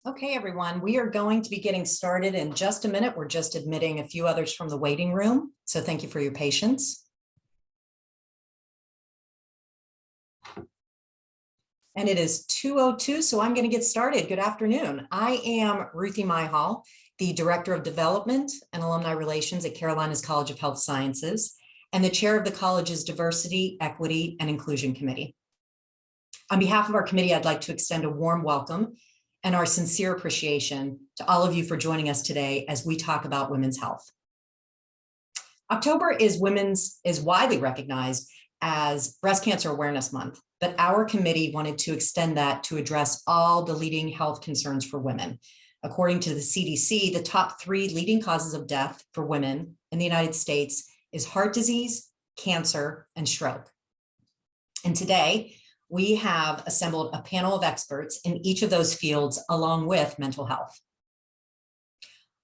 Okay, everyone, we are going to be getting started in just a minute. We're just admitting a few others from the waiting room, so thank you for your patience. And it is 2:02, so I'm going to get started. Good afternoon. I am Ruthie Myhall, the Director of Development and Alumni Relations at Carolinas College of Health Sciences, and the Chair of the college's Diversity, Equity, and Inclusion Committee. On behalf of our committee, I'd like to extend a warm welcome and our sincere appreciation to all of you for joining us today as we talk about women's health. October is widely recognized as Breast Cancer Awareness Month, but our committee wanted to extend that to address all the leading health concerns for women. According to the CDC, the top 3 leading causes of death for women in the United States is heart disease, cancer, and stroke. And today, we have assembled a panel of experts in each of those fields, along with mental health.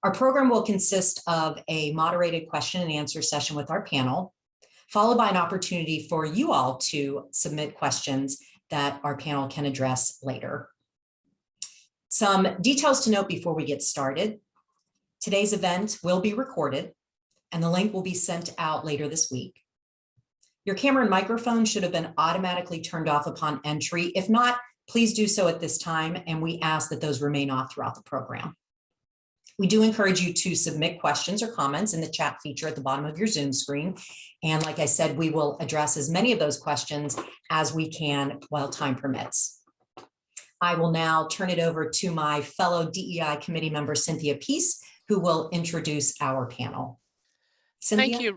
Our program will consist of a moderated question and answer session with our panel, followed by an opportunity for you all to submit questions that our panel can address later. Some details to note before we get started. Today's event will be recorded, and the link will be sent out later this week. Your camera and microphone should have been automatically turned off upon entry. If not, please do so at this time, and we ask that those remain off throughout the program. We do encourage you to submit questions or comments in the chat feature at the bottom of your Zoom screen. And like I said, we will address as many of those questions as we can while time permits. I will now turn it over to my fellow DEI committee member, Cynthia Peace, who will introduce our panel. Cynthia?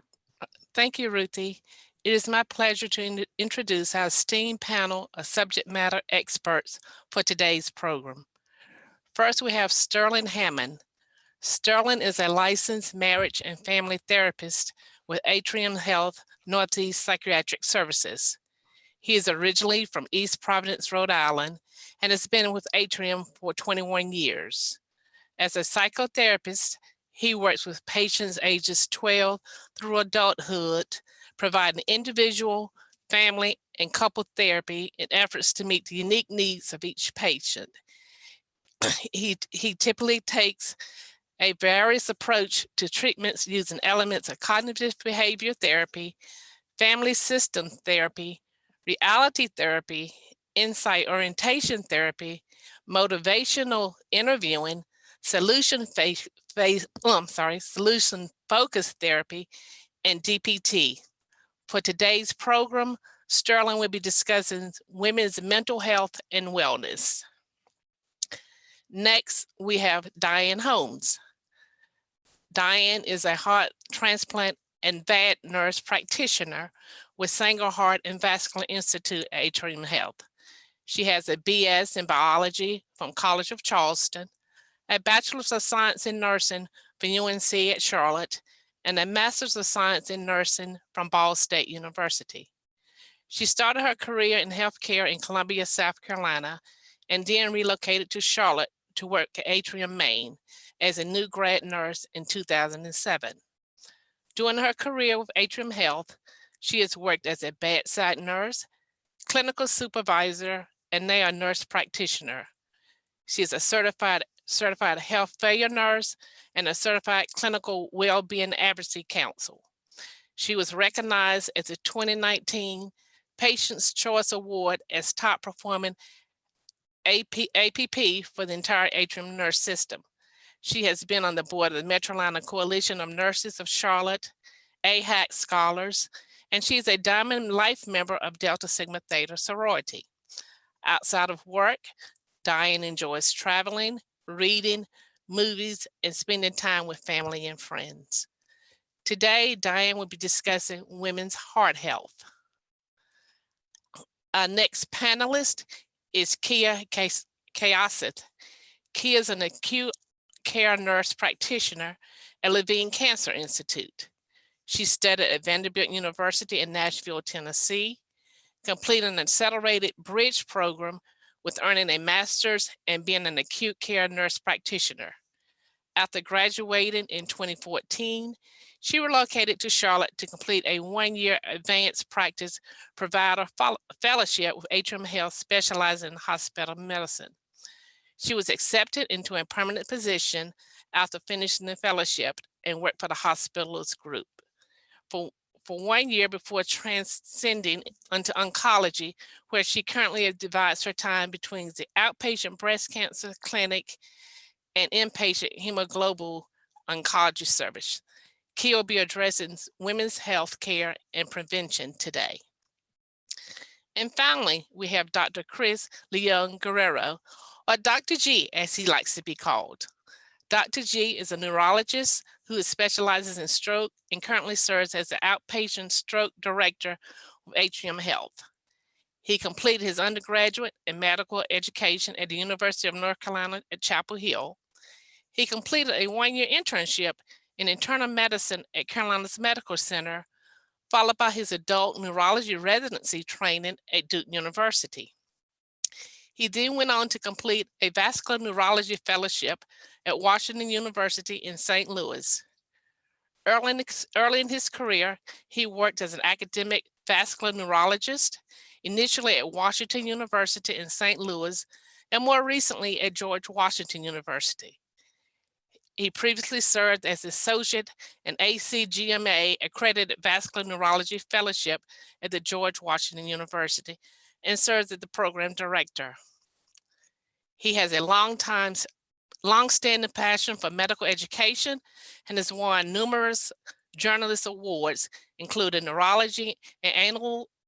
Thank you, Ruthie. It is my pleasure to introduce our esteemed panel of subject matter experts for today's program. First, we have Sterling Hammond. Sterling is a licensed marriage and family therapist with Atrium Health, Northeast Psychiatric Services. He is originally from East Providence, Rhode Island, and has been with Atrium for 21 years. As a psychotherapist, he works with patients ages 12 through adulthood, providing individual, family, and couple therapy in efforts to meet the unique needs of each patient. He typically takes a various approach to treatments using elements of cognitive behavior therapy, family system therapy, reality therapy, insight orientation therapy, motivational interviewing, solution focused therapy, and DPT. For today's program, Sterling will be discussing women's mental health and wellness. Next, we have Diane Holmes. Diane is a heart transplant and VAD nurse practitioner with Sanger Heart and Vascular Institute at Atrium Health. She has a BS in biology from College of Charleston, a Bachelor's of Science in Nursing from UNC at Charlotte, and a Master's of Science in Nursing from Ball State University. She started her career in healthcare in Columbia, South Carolina, and then relocated to Charlotte to work at Atrium, Maine, as a new grad nurse in 2007. During her career with Atrium Health, she has worked as a bedside nurse, clinical supervisor, and now a nurse practitioner. She is a certified health failure nurse and a certified clinical well-being advocacy counsel. She was recognized as a 2019 Patient's Choice Award as top performing APP for the entire Atrium nurse system. She has been on the board of the Metro Atlanta Coalition of Nurses of Charlotte, AHAC Scholars, and she is a Diamond Life member of Delta Sigma Theta sorority. Outside of work, Diane enjoys traveling, reading, movies, and spending time with family and friends. Today, Diane will be discussing women's heart health. Our next panelist is Kayasith. Kia is an acute care nurse practitioner at Levine Cancer Institute. She studied at Vanderbilt University in Nashville, Tennessee, completing an accelerated bridge program with earning a master's and being an acute care nurse practitioner. After graduating in 2014, she relocated to Charlotte to complete a one-year advanced practice provider fellowship with Atrium Health, specializing in hospital medicine. She was accepted into a permanent position after finishing the fellowship and worked for the hospitalist group for 1 year before transcending into oncology, where she currently divides her time between the outpatient breast cancer clinic and inpatient hemoglobin oncology service. Kia will be addressing women's health care and prevention today. And finally, we have Dr. Chris Leon Guerrero, or Dr. G, as he likes to be called. Dr. G is a neurologist who specializes in stroke and currently serves as the outpatient stroke director of Atrium Health. He completed his undergraduate and medical education at the University of North Carolina at Chapel Hill. He completed a 1-year internship in internal medicine at Carolinas Medical Center, followed by his adult neurology residency training at Duke University. He then went on to complete a vascular neurology fellowship at Washington University in St. Louis. Early in his career, he worked as an academic vascular neurologist, initially at Washington University in St. Louis, and more recently at George Washington University. He previously served as associate and ACGMA accredited vascular neurology fellowship at the George Washington University and serves as the program director. He has a long-standing passion for medical education and has won numerous journalist awards, including Neurology and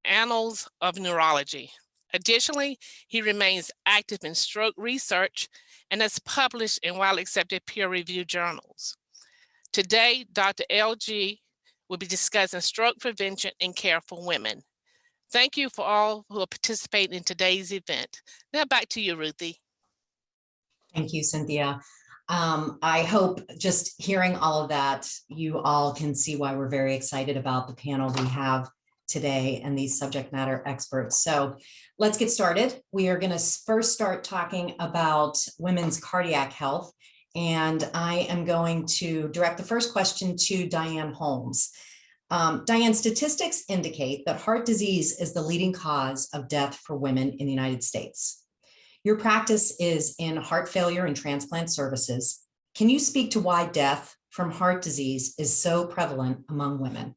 Annals of Neurology. Additionally, he remains active in stroke research and has published in widely accepted peer-reviewed journals. Today, Dr. LG will be discussing stroke prevention and care for women. Thank you for all who are participating in today's event. Now back to you, Ruthie. Thank you, Cynthia. I hope just hearing all of that, you all can see why we're very excited about the panel we have today and these subject matter experts. So let's get started. We are going to first start talking about women's cardiac health. And I am going to direct the first question to Diane Holmes. Diane, statistics indicate that heart disease is the leading cause of death for women in the United States. Your practice is in heart failure and transplant services. Can you speak to why death from heart disease is so prevalent among women?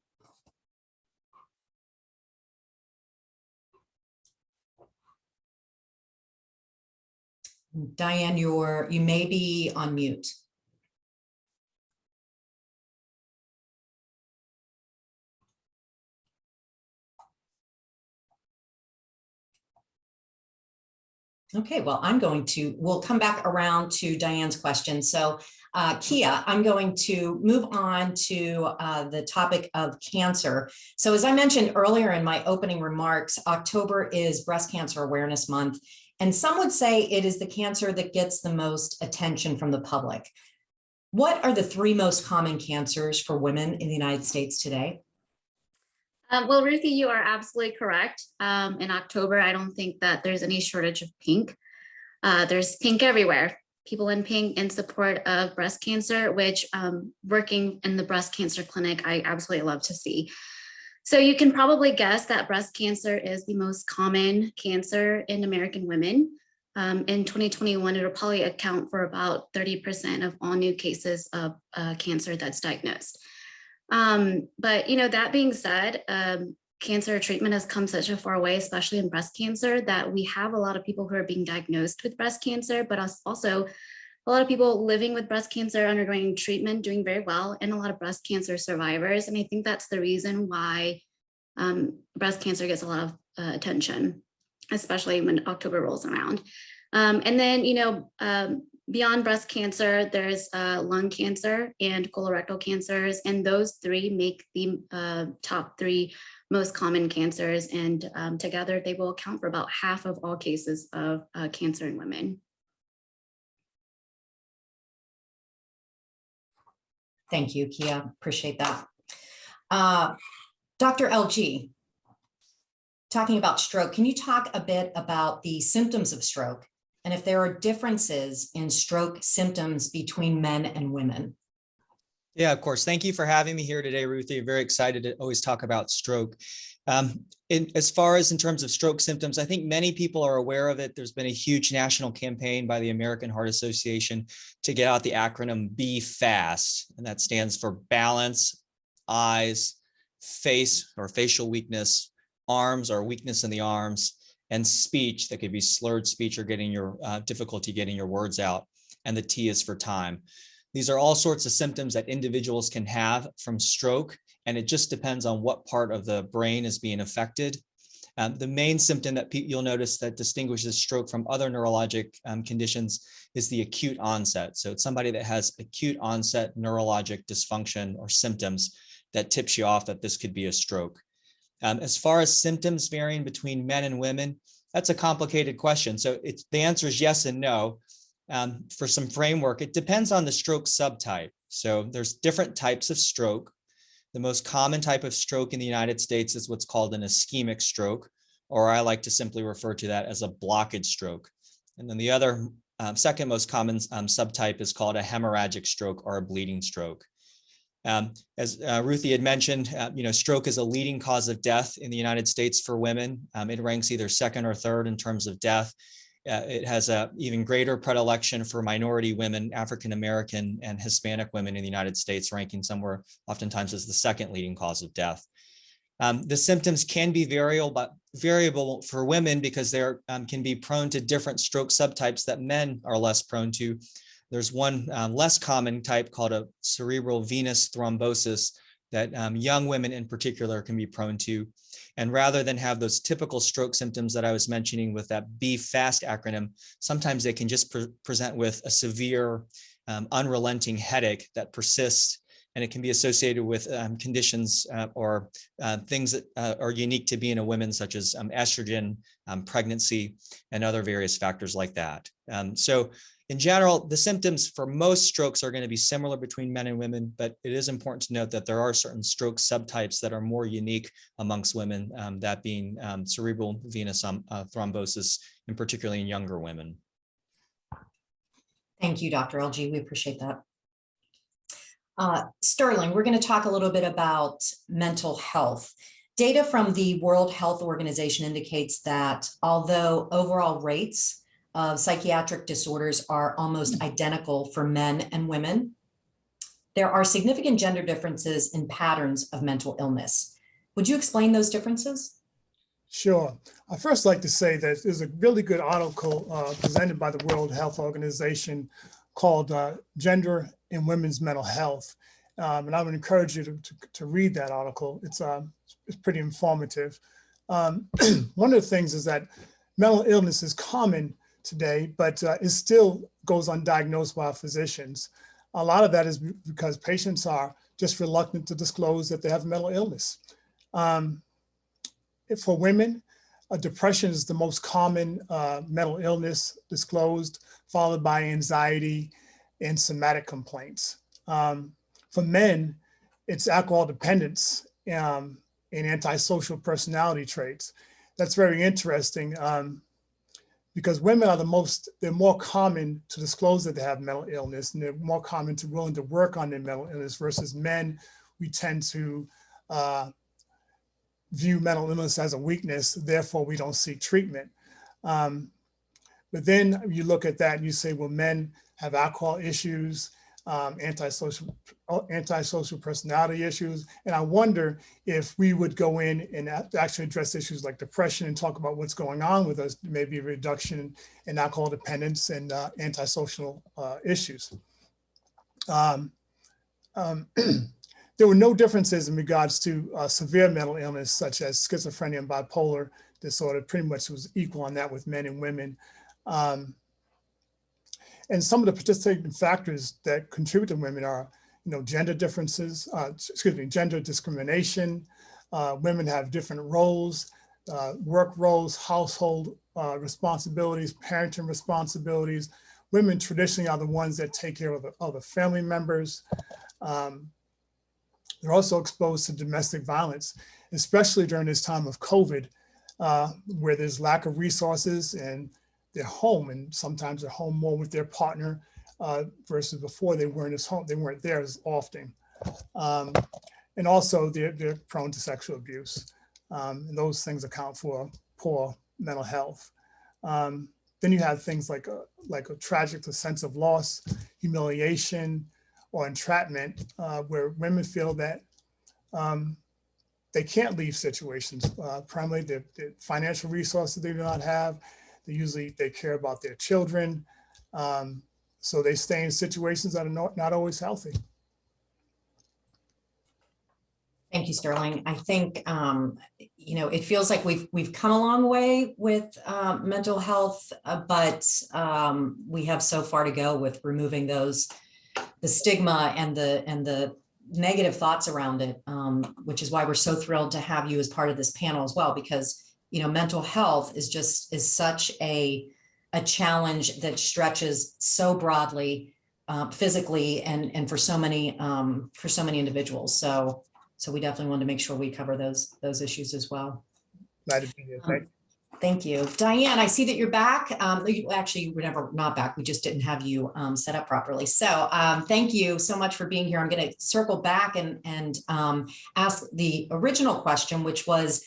Diane, you may be on mute. Okay, well, we'll come back around to Diane's question. So Kia, I'm going to move on to the topic of cancer. So as I mentioned earlier in my opening remarks, October is Breast Cancer Awareness Month, and some would say it is the cancer that gets the most attention from the public. What are the 3 most common cancers for women in the United States today? Well, Ruthie, you are absolutely correct. In October, I don't think that there's any shortage of pink. There's pink everywhere. People in pink in support of breast cancer, which working in the breast cancer clinic, I absolutely love to see. So you can probably guess that breast cancer is the most common cancer in American women. In 2021, it'll probably account for about 30% of all new cases of cancer that's diagnosed. But that being said, cancer treatment has come such a far way, especially in breast cancer, that we have a lot of people who are being diagnosed with breast cancer, but also a lot of people living with breast cancer, undergoing treatment, doing very well, and a lot of breast cancer survivors. And I think that's the reason why breast cancer gets a lot of attention, especially when October rolls around. And then, beyond breast cancer, there's lung cancer and colorectal cancers, and those 3 make the top 3 most common cancers. And together, they will account for about half of all cases of cancer in women. Thank you, Kia. Appreciate that. Dr. LG, talking about stroke, can you talk a bit about the symptoms of stroke and if there are differences in stroke symptoms between men and women? Yeah, of course. Thank you for having me here today, Ruthie. Very excited to always talk about stroke. As far as in terms of stroke symptoms, I think many people are aware of it. There's been a huge national campaign by the American Heart Association to get out the acronym Be Fast, and that stands for balance, eyes, face or facial weakness, arms or weakness in the arms, and speech. That could be slurred speech or getting your difficulty getting your words out. And the T is for time. These are all sorts of symptoms that individuals can have from stroke, and it just depends on what part of the brain is being affected. The main symptom that you'll notice that distinguishes stroke from other neurologic conditions is the acute onset. So it's somebody that has acute onset neurologic dysfunction or symptoms that tips you off that this could be a stroke. As far as symptoms varying between men and women, that's a complicated question. So the answer is yes and no. For some framework, it depends on the stroke subtype. So there's different types of stroke. The most common type of stroke in the United States is what's called an ischemic stroke, or I like to simply refer to that as a blockage stroke. And then the other second most common subtype is called a hemorrhagic stroke or a bleeding stroke. As Ruthie had mentioned, stroke is a leading cause of death in the United States for women. It ranks either second or third in terms of death. It has an even greater predilection for minority women, African-American and Hispanic women in the United States, ranking somewhere oftentimes as the second leading cause of death. The symptoms can be variable for women because they can be prone to different stroke subtypes that men are less prone to. There's one less common type called a cerebral venous thrombosis that young women in particular can be prone to. And rather than have those typical stroke symptoms that I was mentioning with that Be Fast acronym, sometimes they can just present with a severe, unrelenting headache that persists, and it can be associated with conditions or things that are unique to being a woman, such as estrogen, pregnancy, and other various factors like that. So in general, the symptoms for most strokes are going to be similar between men and women, but it is important to note that there are certain stroke subtypes that are more unique amongst women, that being cerebral venous thrombosis, and particularly in younger women. Thank you, Dr. LG. We appreciate that. Sterling, we're going to talk a little bit about mental health. Data from the World Health Organization indicates that although overall rates of psychiatric disorders are almost identical for men and women, there are significant gender differences in patterns of mental illness. Would you explain those differences? Sure. I first like to say that there's a really good article presented by the World Health Organization called Gender in Women's Mental Health. And I would encourage you to read that article. It's pretty informative. One of the things is that mental illness is common today, but it still goes undiagnosed by physicians. A lot of that is because patients are just reluctant to disclose that they have mental illness. For women, depression is the most common mental illness disclosed, followed by anxiety and somatic complaints. For men, it's alcohol dependence and antisocial personality traits. That's very interesting. Because women are they're more common to disclose that they have mental illness, and they're more common to willing to work on their mental illness versus men. We tend to view mental illness as a weakness, therefore we don't seek treatment. But then you look at that and you say, well, men have alcohol issues, antisocial personality issues. And I wonder if we would go in and actually address issues like depression and talk about what's going on with us, maybe a reduction in alcohol dependence and antisocial issues. There were no differences in regards to severe mental illness, such as schizophrenia and bipolar disorder. Pretty much was equal on that with men and women. And some of the participating factors that contribute to women are, gender differences, gender discrimination. Women have different roles, work roles, household responsibilities, parenting responsibilities. Women traditionally are the ones that take care of other family members. They're also exposed to domestic violence, especially during this time of COVID, where there's lack of resources and they're home, and sometimes they're home more with their partner versus before they weren't there as often. And also they're prone to sexual abuse. And those things account for poor mental health. Then you have things like a tragic sense of loss, humiliation, or entrapment, where women feel that they can't leave situations. Primarily, the financial resources they do not have. They care about their children, so they stay in situations that are not always healthy. Thank you, Sterling. I think, it feels like we've come a long way with mental health, but we have so far to go with removing the stigma and the negative thoughts around it, which is why we're so thrilled to have you as part of this panel as well, because, mental health is such a challenge that stretches so broadly, physically and for so many individuals. So we definitely want to make sure we cover those issues as well. Glad to be here. Thank you. Diane, I see that you're back. Actually, you were never not back. We just didn't have you set up properly. So thank you so much for being here. I'm going to circle back and ask the original question, which was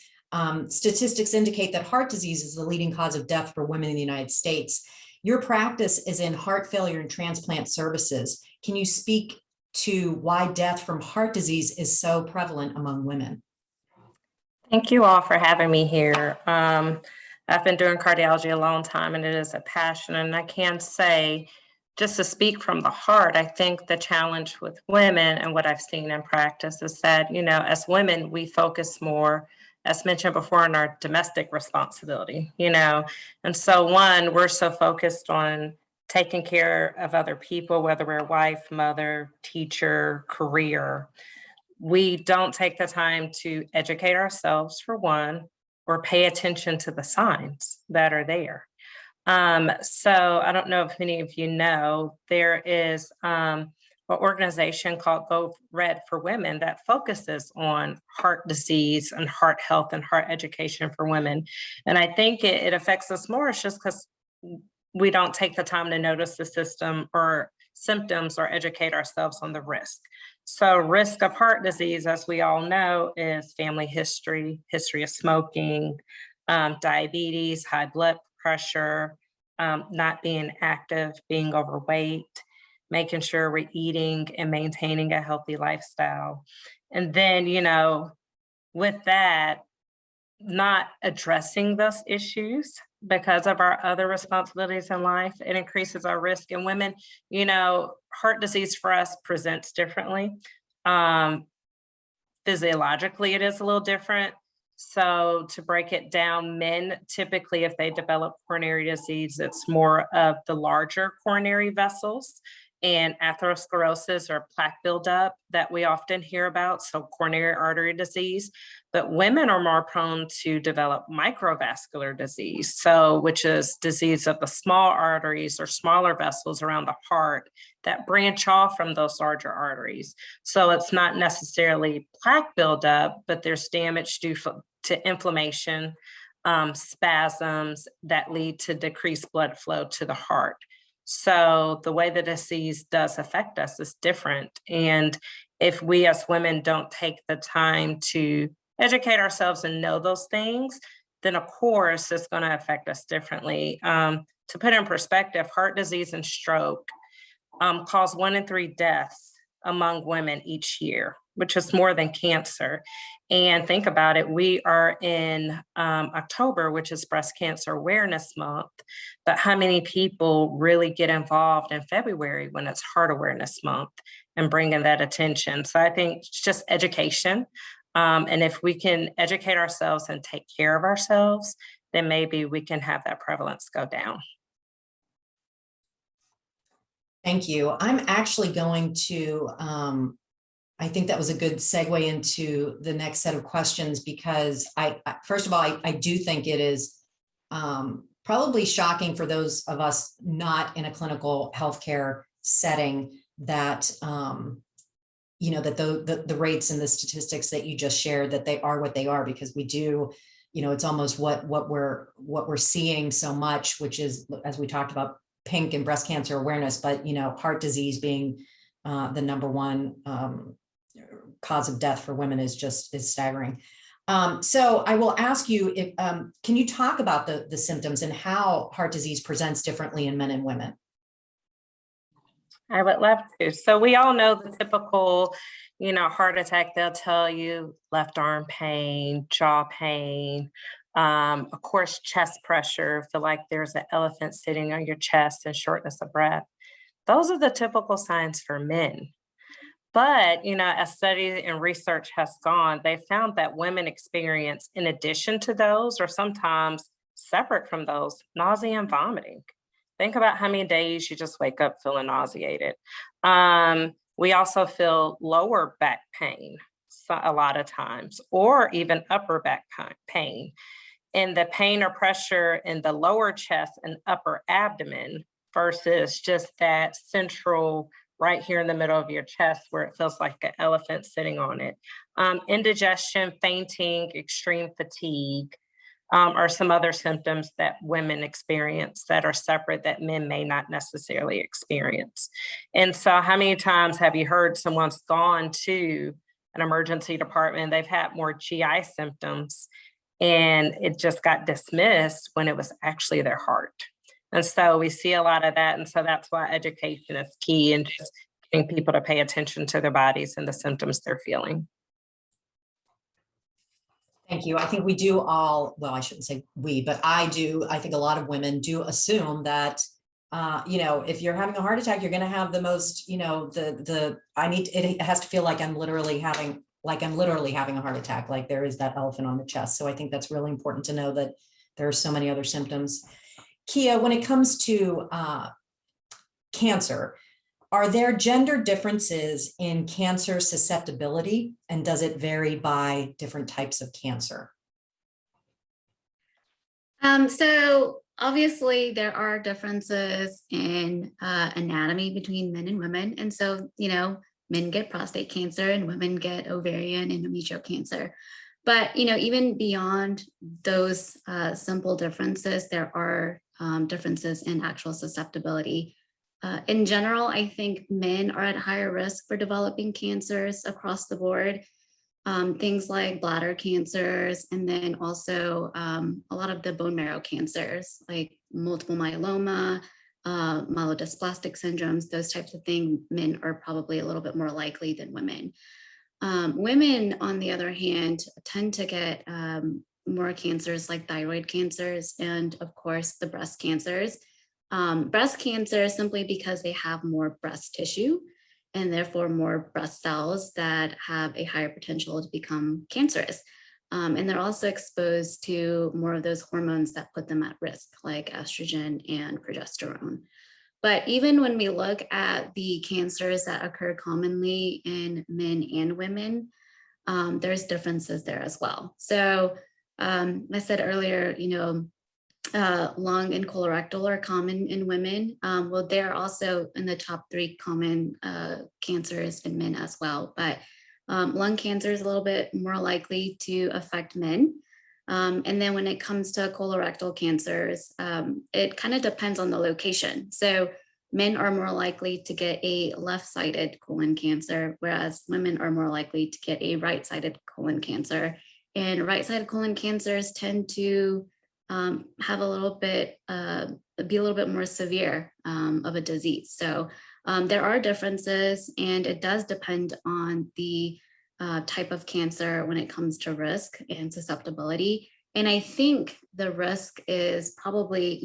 statistics indicate that heart disease is the leading cause of death for women in the United States. Your practice is in heart failure and transplant services. Can you speak to why death from heart disease is so prevalent among women? Thank you all for having me here. I've been doing cardiology a long time, and it is a passion. And I can say, just to speak from the heart, I think the challenge with women and what I've seen in practice is that, as women, we focus more, as mentioned before, on our domestic responsibility, And so we're so focused on taking care of other people, whether we're wife, mother, teacher, career. We don't take the time to educate ourselves, for one, or pay attention to the signs that are there. So I don't know if any of you know, there is an organization called Go Red for Women that focuses on heart disease and heart health and heart education for women. And I think it affects us more. It's just because we don't take the time to notice the system or symptoms or educate ourselves on the risk. So risk of heart disease, as we all know, is family history of smoking, diabetes, high blood pressure, not being active, being overweight, making sure we're eating and maintaining a healthy lifestyle. And then, with that, not addressing those issues because of our other responsibilities in life, it increases our risk. And women, heart disease for us presents differently. Physiologically, it is a little different. So to break it down, men typically, if they develop coronary disease, it's more of the larger coronary vessels and atherosclerosis or plaque buildup that we often hear about, so coronary artery disease. But women are more prone to develop microvascular disease, which is disease of the small arteries or smaller vessels around the heart that branch off from those larger arteries. So it's not necessarily plaque buildup, but there's damage due to inflammation, spasms that lead to decreased blood flow to the heart. So the way the disease does affect us is different. And if we as women don't take the time to educate ourselves and know those things, then of course it's going to affect us differently. To put in perspective, heart disease and stroke cause 1 in 3 deaths among women each year, which is more than cancer. And think about it, we are in October, which is Breast Cancer Awareness Month, but how many people really get involved in February when it's Heart Awareness Month and bringing that attention? So I think it's just education. And if we can educate ourselves and take care of ourselves, then maybe we can have that prevalence go down. Thank you. I'm actually going to, I think that was a good segue into the next set of questions, because first of all, I do think it is probably shocking for those of us not in a clinical healthcare setting that, that the rates and the statistics that you just shared, that they are what they are, because we do, it's almost what we're seeing so much, which is, as we talked about, pink and breast cancer awareness, but, heart disease being the number one cause of death for women is staggering. So I will ask you, if, can you talk about the symptoms and how heart disease presents differently in men and women? I would love to. So we all know the typical, heart attack. They'll tell you left arm pain, jaw pain, of course, chest pressure, feel like there's an elephant sitting on your chest and shortness of breath. Those are the typical signs for men. But, as studies and research has gone, they found that women experience, in addition to those, or sometimes separate from those, nausea and vomiting. Think about how many days you just wake up feeling nauseated. We also feel lower back pain a lot of times, or even upper back pain. And the pain or pressure in the lower chest and upper abdomen versus just that central right here in the middle of your chest where it feels like an elephant sitting on it. Indigestion, fainting, extreme fatigue are some other symptoms that women experience that are separate that men may not necessarily experience. And so how many times have you heard someone's gone to an emergency department, they've had more GI symptoms and it just got dismissed when it was actually their heart? And so we see a lot of that. And so that's why education is key and just getting people to pay attention to their bodies and the symptoms they're feeling. Thank you. I think we do all, well, I shouldn't say we, but I think a lot of women do assume that, if you're having a heart attack, you're going to have the most, it has to feel like I'm literally having a heart attack, like there is that elephant on the chest. So I think that's really important to know that there are so many other symptoms. Kia, when it comes to cancer, are there gender differences in cancer susceptibility, and does it vary by different types of cancer? So obviously there are differences in anatomy between men and women. And so, men get prostate cancer and women get ovarian and endometrial cancer. But, even beyond those simple differences, there are differences in actual susceptibility. In general, I think men are at higher risk for developing cancers across the board. Things like bladder cancers, and then also a lot of the bone marrow cancers like multiple myeloma, myelodysplastic syndromes, those types of things, men are probably a little bit more likely than women. Women, on the other hand, tend to get more cancers like thyroid cancers and, of course, the breast cancers. Breast cancer simply because they have more breast tissue and therefore more breast cells that have a higher potential to become cancerous. And they're also exposed to more of those hormones that put them at risk, like estrogen and progesterone. But even when we look at the cancers that occur commonly in men and women, there's differences there as well. So I said earlier, lung and colorectal are common in women. Well, they're also in the top 3 common cancers in men as well. But lung cancer is a little bit more likely to affect men. And then when it comes to colorectal cancers, it kind of depends on the location. So men are more likely to get a left-sided colon cancer, whereas women are more likely to get a right-sided colon cancer. And right-sided colon cancers tend to have a little bit, be a little bit more severe of a disease. So there are differences, and it does depend on the type of cancer when it comes to risk and susceptibility. And I think the risk is probably,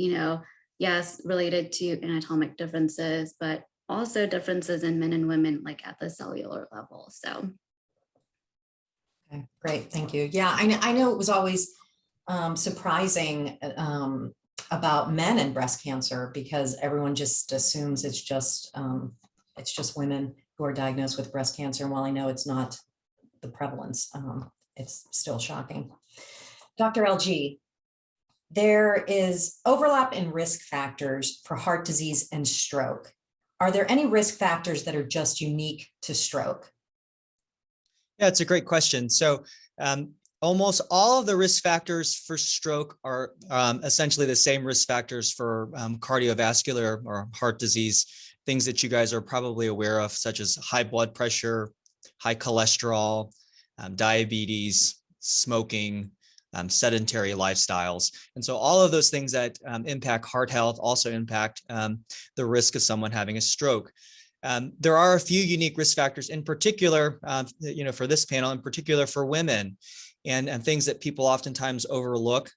yes, related to anatomic differences, but also differences in men and women, like at the cellular level. So. Okay, great, thank you. Yeah, I know it was always surprising about men and breast cancer because everyone just assumes it's just women who are diagnosed with breast cancer. And while I know it's not the prevalence, it's still shocking. Dr. LG, there is overlap in risk factors for heart disease and stroke. Are there any risk factors that are just unique to stroke? Yeah, it's a great question. So almost all of the risk factors for stroke are essentially the same risk factors for cardiovascular or heart disease, things that you guys are probably aware of, such as high blood pressure, high cholesterol, diabetes, smoking, sedentary lifestyles. And so all of those things that impact heart health also impact the risk of someone having a stroke. There are a few unique risk factors in particular, for this panel, in particular for women, and things that people oftentimes overlook.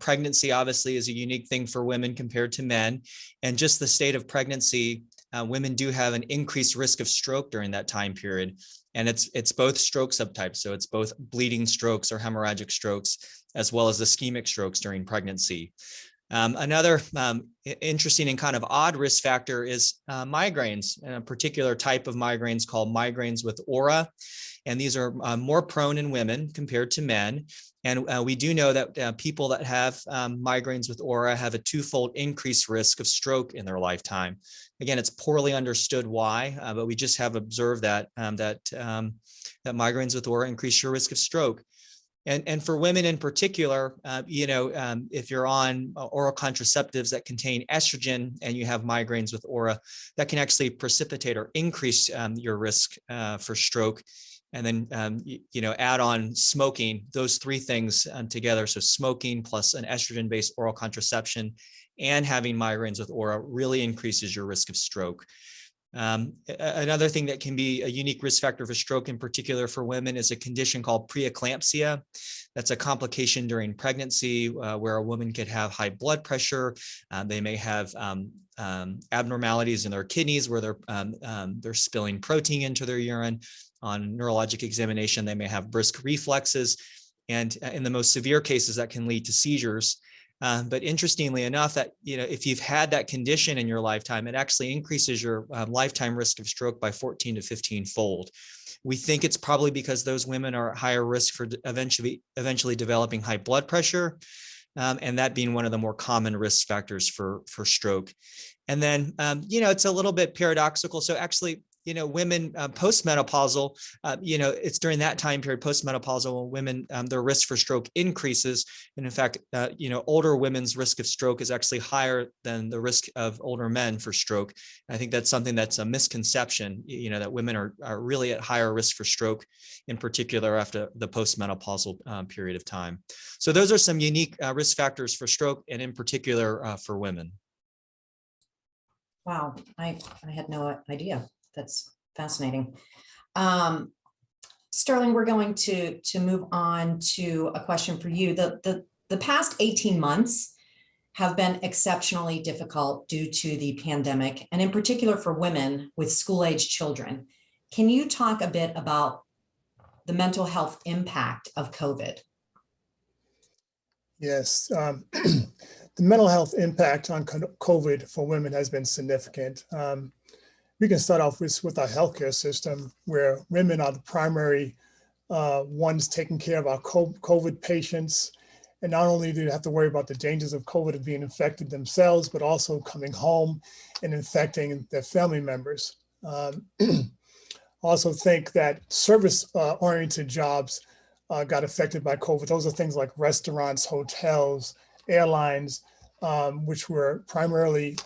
Pregnancy obviously is a unique thing for women compared to men. And just the state of pregnancy, women do have an increased risk of stroke during that time period. And it's both stroke subtypes. So it's both bleeding strokes or hemorrhagic strokes, as well as ischemic strokes during pregnancy. Another interesting and kind of odd risk factor is migraines, and a particular type of migraines called migraines with aura. And these are more prone in women compared to men. And we do know that people that have migraines with aura have a twofold increased risk of stroke in their lifetime. Again, it's poorly understood why, but we just have observed that migraines with aura increase your risk of stroke. And for women in particular, if you're on oral contraceptives that contain estrogen and you have migraines with aura, that can actually precipitate or increase your risk for stroke. And then, add on smoking, those three things together. So smoking plus an estrogen-based oral contraception and having migraines with aura really increases your risk of stroke. Another thing that can be a unique risk factor for stroke, in particular for women, is a condition called pre-eclampsia. That's a complication during pregnancy where a woman could have high blood pressure. They may have abnormalities in their kidneys where they're spilling protein into their urine. On neurologic examination, they may have brisk reflexes. And in the most severe cases, that can lead to seizures. But interestingly enough, that if you've had that condition in your lifetime, it actually increases your lifetime risk of stroke by 14 to 15-fold. We think it's probably because those women are at higher risk for eventually developing high blood pressure, and that being one of the more common risk factors for stroke. And then, it's a little bit paradoxical. So actually, women postmenopausal, it's during that time period, postmenopausal women, their risk for stroke increases. And in fact, older women's risk of stroke is actually higher than the risk of older men for stroke. And I think that's something that's a misconception, that women are really at higher risk for stroke, in particular after the postmenopausal period of time. So those are some unique risk factors for stroke, and in particular for women. Wow, I had no idea. That's fascinating. Sterling, we're going to move on to a question for you. The past 18 months have been exceptionally difficult due to the pandemic, and in particular for women with school-age children. Can you talk a bit about the mental health impact of COVID? Yes, the mental health impact on COVID for women has been significant. We can start off with our healthcare system, where women are the primary ones taking care of our COVID patients. And not only do they have to worry about the dangers of COVID of being infected themselves, but also coming home and infecting their family members. Also think that service-oriented jobs got affected by COVID. Those are things like restaurants, hotels, airlines, which were primarily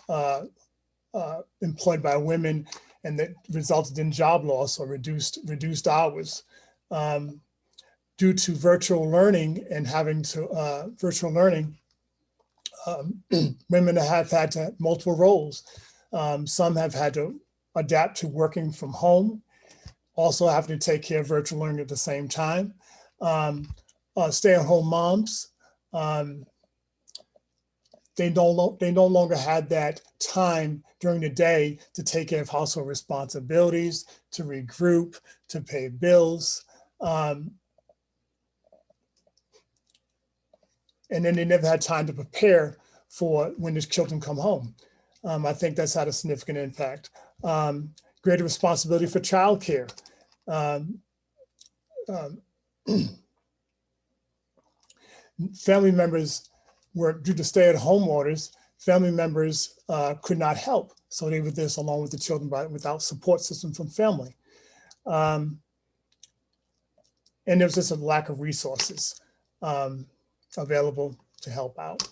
employed by women, and that resulted in job loss or reduced hours. Due to virtual learning and having to virtual learning, women have had to multiple roles. Some have had to adapt to working from home, also having to take care of virtual learning at the same time. Stay-at-home moms, they no longer had that time during the day to take care of household responsibilities, to regroup, to pay bills. And then they never had time to prepare for when the children come home. I think that's had a significant impact. Greater responsibility for childcare. Family members were, due to stay-at-home orders, family members could not help. So they were this alone with the children without support system from family. And there was just a lack of resources available to help out.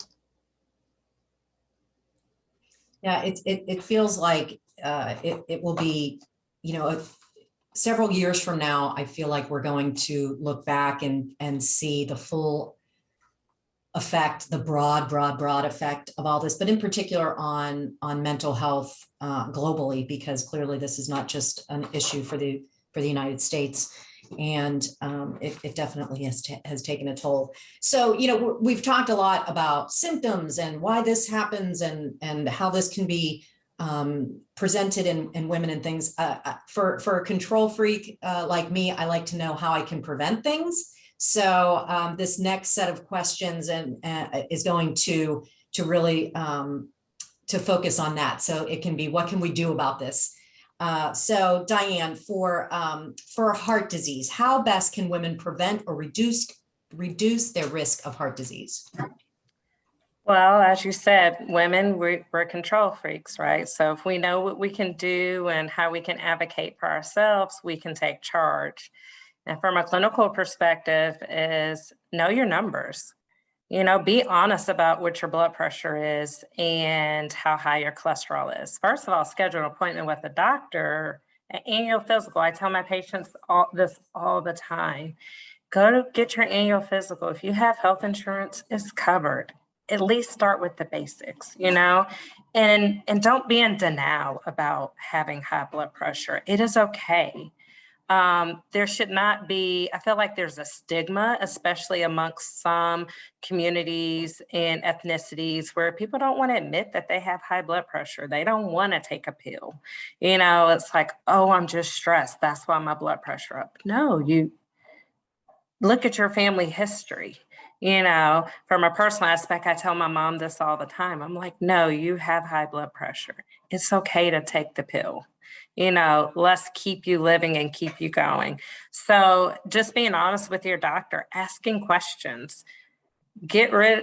Yeah, it feels like it will be, several years from now, I feel like we're going to look back and see the full effect, the broad effect of all this, but in particular on mental health globally, because clearly this is not just an issue for the United States. And it definitely has taken a toll. So, you know, we've talked a lot about symptoms and why this happens and how this can be presented in women and things. For a control freak like me, I like to know how I can prevent things. So this next set of questions is going to really to focus on that. So it can be, what can we do about this? So Diane, for heart disease, how best can women prevent or reduce their risk of heart disease? Well, as you said, women, we're control freaks, right? So if we know what we can do and how we can advocate for ourselves, we can take charge. And from a clinical perspective is know your numbers. You know, be honest about what your blood pressure is and how high your cholesterol is. First of all, schedule an appointment with a doctor, an annual physical. I tell my patients this all the time. Go to get your annual physical. If you have health insurance, it's covered. At least start with the basics, you know, and don't be in denial about having high blood pressure. It is okay. There should not be, I feel like there's a stigma, especially amongst some communities and ethnicities where people don't want to admit that they have high blood pressure. They don't want to take a pill. You know, it's like, oh, I'm just stressed. That's why my blood pressure up. No, you look at your family history. You know, from a personal aspect, I tell my mom this all the time. I'm like, no, you have high blood pressure. It's okay to take the pill. You know, let's keep you living and keep you going. So just being honest with your doctor, asking questions,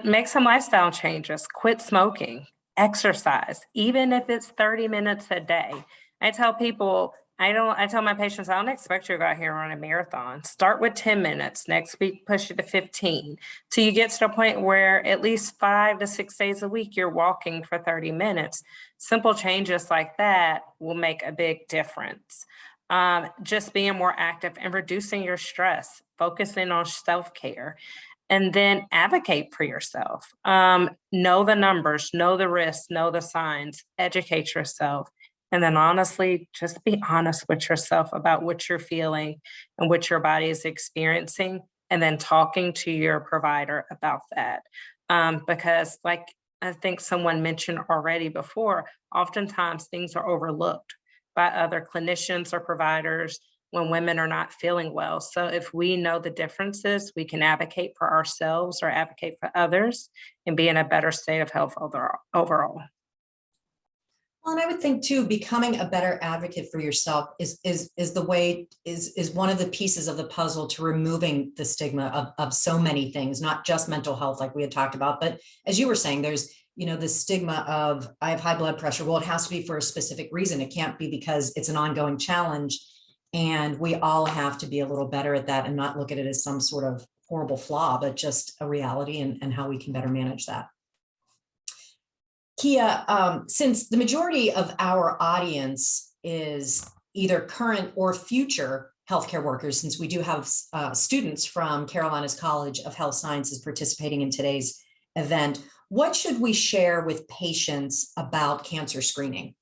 make some lifestyle changes, quit smoking, exercise, even if it's 30 minutes a day. I tell people, I tell my patients, I don't expect you to go out here and run a marathon. Start with 10 minutes. Next week, push it to 15 till you get to the point where at least 5 to 6 days a week, you're walking for 30 minutes. Simple changes like that will make a big difference. Just being more active and reducing your stress, focusing on self-care, and then advocate for yourself. Know the numbers, know the risks, know the signs, educate yourself. And then honestly, just be honest with yourself about what you're feeling and what your body is experiencing, and then talking to your provider about that. Because like I think someone mentioned already before, oftentimes things are overlooked by other clinicians or providers when women are not feeling well. So if we know the differences, we can advocate for ourselves or advocate for others and be in a better state of health overall. Well, and I would think too, becoming a better advocate for yourself is one of the pieces of the puzzle to removing the stigma of so many things, not just mental health, like we had talked about, but as you were saying, there's, you know, the stigma of I have high blood pressure. Well, it has to be for a specific reason. It can't be because it's an ongoing challenge. And we all have to be a little better at that and not look at it as some sort of horrible flaw, but just a reality and how we can better manage that. Kia, since the majority of our audience is either current or future healthcare workers, since we do have students from Carolina's College of Health Sciences participating in today's event, what should we share with patients about cancer screening?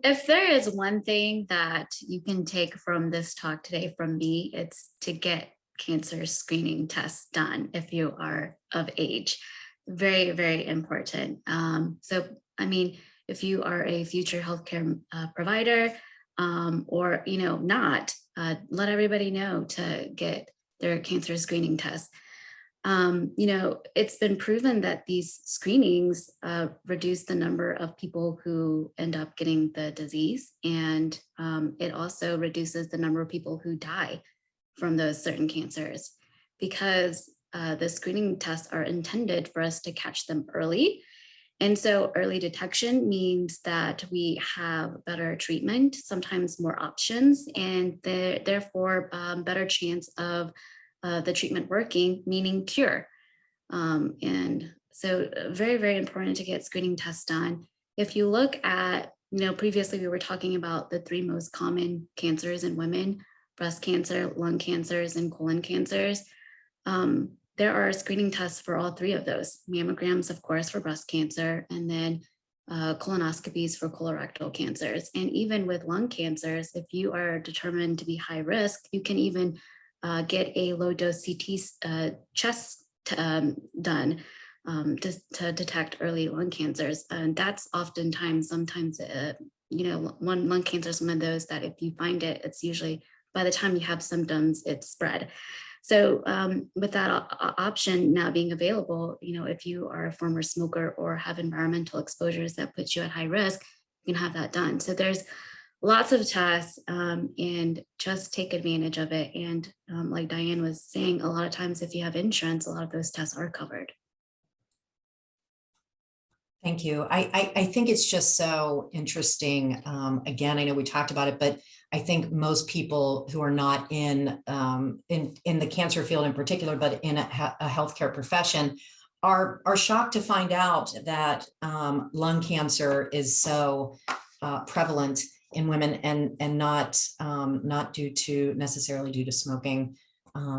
If there is one thing that you can take from this talk today from me, it's to get cancer screening tests done if you are of age. Very, very important. So, I mean, if you are a future healthcare provider or, you know, not, let everybody know to get their cancer screening tests. You know, it's been proven that these screenings reduce the number of people who end up getting the disease. And it also reduces the number of people who die from those certain cancers, because the screening tests are intended for us to catch them early. And so early detection means that we have better treatment, sometimes more options, and therefore better chance of the treatment working, meaning cure. And so very, very important to get screening tests done. If you look at Previously we were talking about the 3 most common cancers in women: breast cancer, lung cancers, and colon cancers. There are screening tests for all 3 of those. Mammograms, of course, for breast cancer, and then colonoscopies for colorectal cancers. And even with lung cancers, if you are determined to be high risk, you can even get a low dose CT chest done to detect early lung cancers. And that's oftentimes, one lung cancer is one of those that if you find it, it's usually by the time you have symptoms, it's spread. So with that option now being available, if you are a former smoker or have environmental exposures that put you at high risk, you can have that done. So there's lots of tests, and just take advantage of it. And like Diane was saying, a lot of times if you have insurance, a lot of those tests are covered. Thank you. I think it's just so interesting. Again, I know we talked about it, but I think most people who are not in the cancer field in particular, but in a healthcare profession, are shocked to find out that lung cancer is so prevalent in women, and not necessarily due to smoking.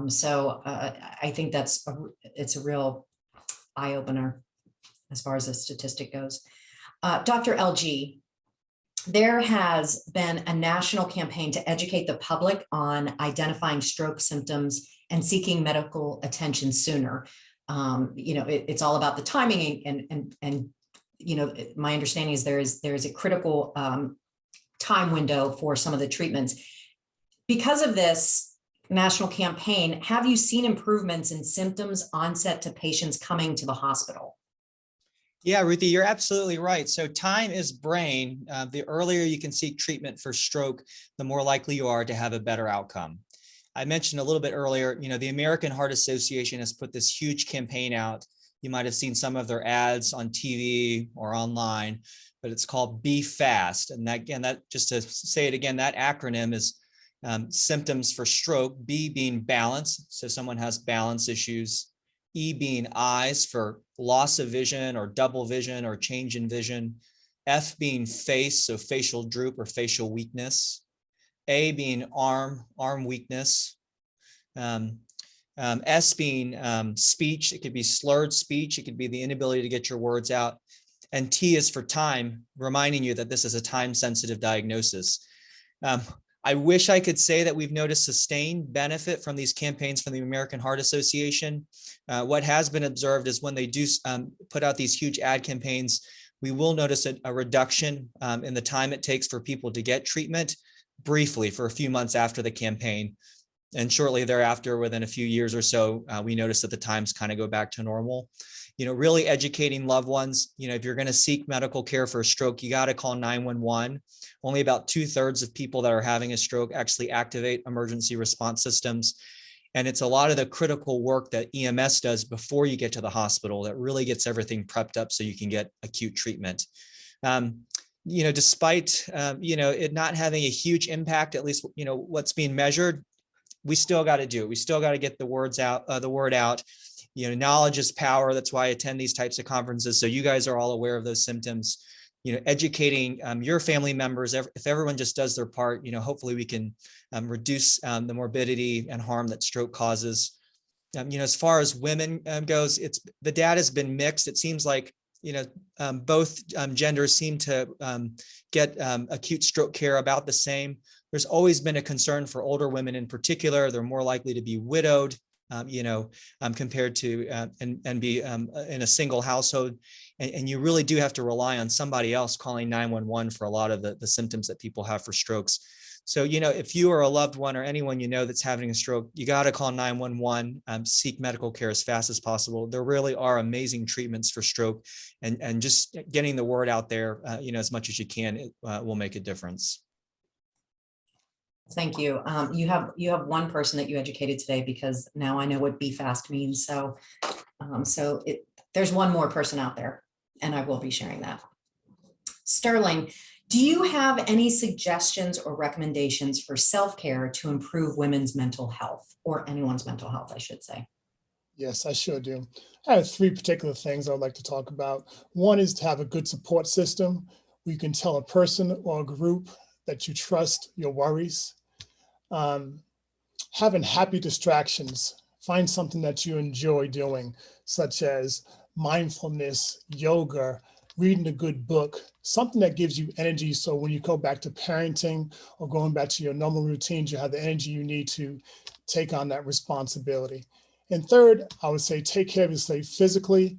So I think it's a real eye opener as far as the statistic goes. Dr. LG, there has been a national campaign to educate the public on identifying stroke symptoms and seeking medical attention sooner. It's all about the timing, and my understanding is there is a critical time window for some of the treatments. Because of this national campaign, have you seen improvements in symptoms onset to patients coming to the hospital? Yeah, Ruthie, you're absolutely right. So time is brain. The earlier you can seek treatment for stroke, the more likely you are to have a better outcome. I mentioned a little bit earlier, the American Heart Association has put this huge campaign out. You might have seen some of their ads on TV or online, but it's called Be Fast. And that just to say it again, that acronym is symptoms for stroke. B being balance, so someone has balance issues. E being eyes, for loss of vision or double vision or change in vision. F being face, so facial droop or facial weakness. A being arm weakness. S being speech. It could be slurred speech. It could be the inability to get your words out. And T is for time, reminding you that this is a time-sensitive diagnosis. I wish I could say that we've noticed sustained benefit from these campaigns from the American Heart Association. What has been observed is when they do put out these huge ad campaigns, we will notice a reduction in the time it takes for people to get treatment, briefly for a few months after the campaign. And shortly thereafter, within a few years or so, we notice that the times kind of go back to normal. Really educating loved ones, if you're going to seek medical care for a stroke, you got to call 911. Only about 2/3 of people that are having a stroke actually activate emergency response systems. And it's a lot of the critical work that EMS does before you get to the hospital that really gets everything prepped up so you can get acute treatment. Despite, it not having a huge impact, at least, what's being measured, we still got to do it. We still got to get the word out. Knowledge is power. That's why I attend these types of conferences. So you guys are all aware of those symptoms, educating your family members. If everyone just does their part, hopefully we can reduce the morbidity and harm that stroke causes. As far as women goes, the data has been mixed. It seems like, both genders seem to get acute stroke care about the same. There's always been a concern for older women in particular. They're more likely to be widowed, compared to and be in a single household. And you really do have to rely on somebody else calling 911 for a lot of the symptoms that people have for strokes. So, if you are a loved one or anyone that's having a stroke, you got to call 911, seek medical care as fast as possible. There really are amazing treatments for stroke, and just getting the word out there, as much as you can, will make a difference. Thank you. You have one person that you educated today, because now I know what Be Fast means. So, there's one more person out there, and I will be sharing that. Sterling, do you have any suggestions or recommendations for self-care to improve women's mental health, or anyone's mental health, I should say? Yes, I sure do. I have 3 particular things I'd like to talk about. One is to have a good support system. where you can tell a person or a group that you trust your worries. Having happy distractions, find something that you enjoy doing, such as mindfulness, yoga, reading a good book, something that gives you energy. So when you go back to parenting or going back to your normal routines, you have the energy you need to take on that responsibility. And third, I would say take care of yourself physically,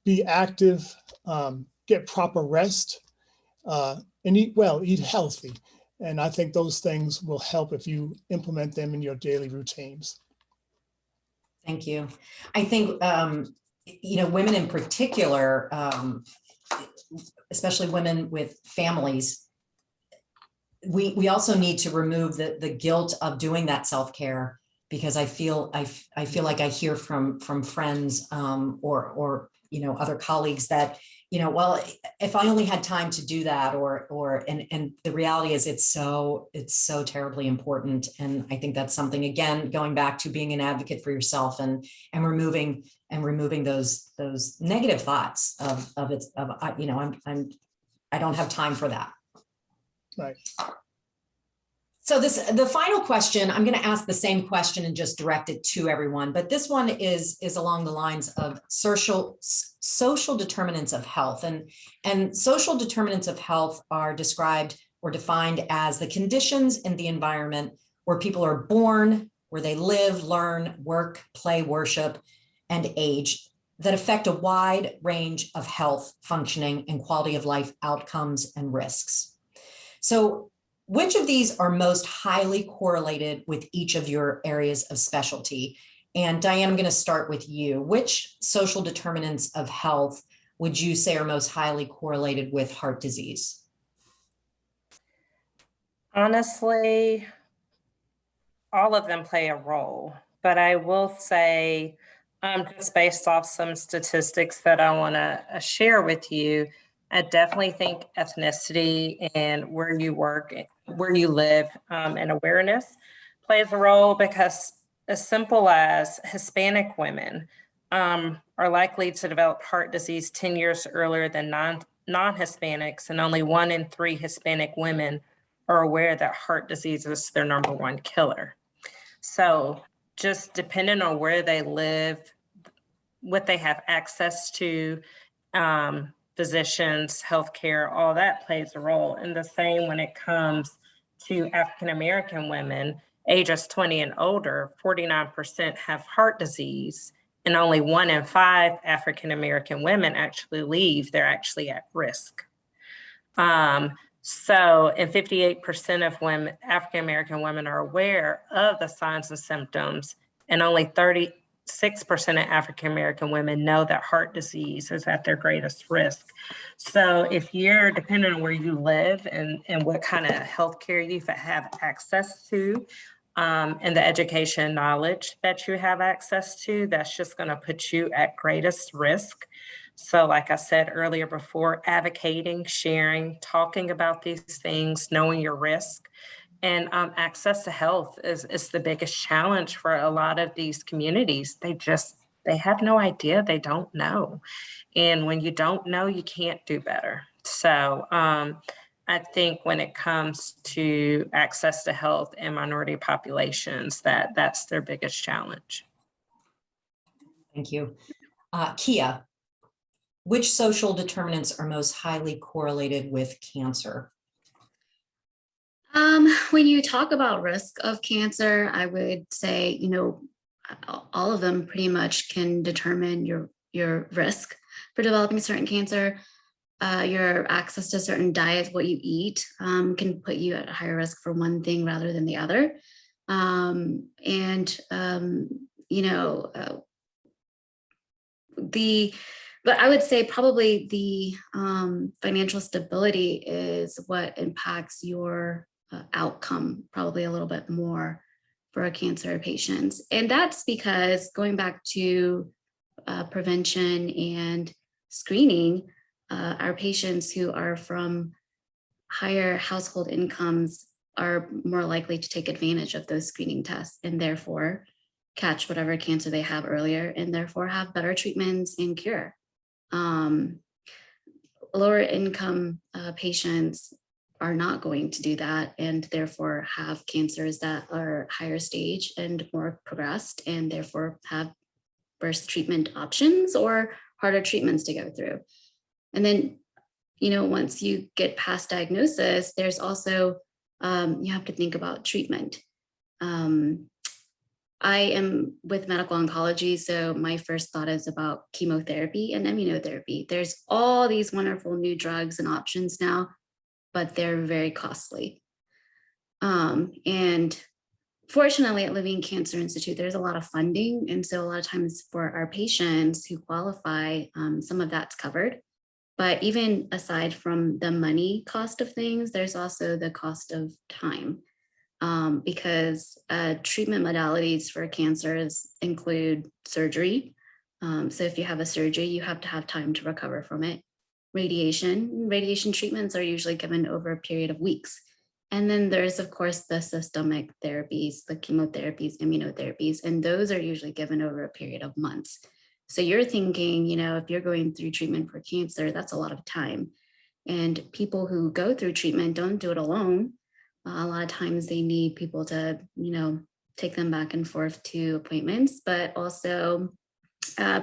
be active, get proper rest, and eat well, eat healthy. And I think those things will help if you implement them in your daily routines. Thank you. I think, women in particular, especially women with families, we also need to remove the guilt of doing that self-care, because I feel like I hear from friends or other colleagues that, well, if I only had time to do that, and the reality is it's so terribly important. And I think that's something, again, going back to being an advocate for yourself and removing those negative thoughts I don't have time for that. Right. So the final question, I'm going to ask the same question and just direct it to everyone, but this one is along the lines of social determinants of health, and social determinants of health are described or defined as the conditions in the environment where people are born, where they live, learn, work, play, worship, and age that affect a wide range of health, functioning, and quality of life outcomes and risks. So which of these are most highly correlated with each of your areas of specialty? And Diane, I'm going to start with you. Which social determinants of health would you say are most highly correlated with heart disease? Honestly, all of them play a role, but I will say, just based off some statistics that I want to share with you, I definitely think ethnicity and where you work, where you live, and awareness plays a role, because as simple as Hispanic women are likely to develop heart disease 10 years earlier than non-Hispanics, and only 1 in 3 Hispanic women are aware that heart disease is their #1 killer. So just depending on where they live, what they have access to, physicians, healthcare, all that plays a role. And the same when it comes to African-American women, ages 20 and older, 49% have heart disease, and only 1 in 5 African-American women actually leave. They're actually at risk. And 58% of women, African-American women, are aware of the signs and symptoms, and only 36% of African-American women know that heart disease is at their greatest risk. So if you're, depending on where you live and what kind of healthcare you have access to, and the education and knowledge that you have access to, that's just going to put you at greatest risk. So like I said earlier before, advocating, sharing, talking about these things, knowing your risk, and access to health is the biggest challenge for a lot of these communities. They have no idea, they don't know. And when you don't know, you can't do better. So I think when it comes to access to health in minority populations, that's their biggest challenge. Thank you. Kia, which social determinants are most highly correlated with cancer? When you talk about risk of cancer, I would say, all of them pretty much can determine your risk for developing certain cancer. Your access to certain diets, what you eat, can put you at a higher risk for one thing rather than the other. But I would say probably the financial stability is what impacts your outcome probably a little bit more for a cancer patients. And that's because going back to prevention and screening, our patients who are from higher household incomes are more likely to take advantage of those screening tests and therefore catch whatever cancer they have earlier and therefore have better treatments and cure. lower income patients are not going to do that, and therefore have cancers that are higher stage and more progressed, and therefore have worse treatment options or harder treatments to go through. And then, you know, once you get past diagnosis, there's also, you have to think about treatment. I am with medical oncology, so my first thought is about chemotherapy and immunotherapy. There's all these wonderful new drugs and options now, but they're very costly. And fortunately at Levine Cancer Institute, there's a lot of funding. And so a lot of times for our patients who qualify, some of that's covered. But even aside from the money cost of things, there's also the cost of time. Because treatment modalities for cancers include surgery. So if you have a surgery, you have to have time to recover from it. Radiation treatments are usually given over a period of weeks. And then there's, of course, the systemic therapies, the chemotherapies, immunotherapies, and those are usually given over a period of months. So you're thinking, you know, if you're going through treatment for cancer, that's a lot of time. And people who go through treatment don't do it alone. A lot of times they need people to, you know, take them back and forth to appointments, but also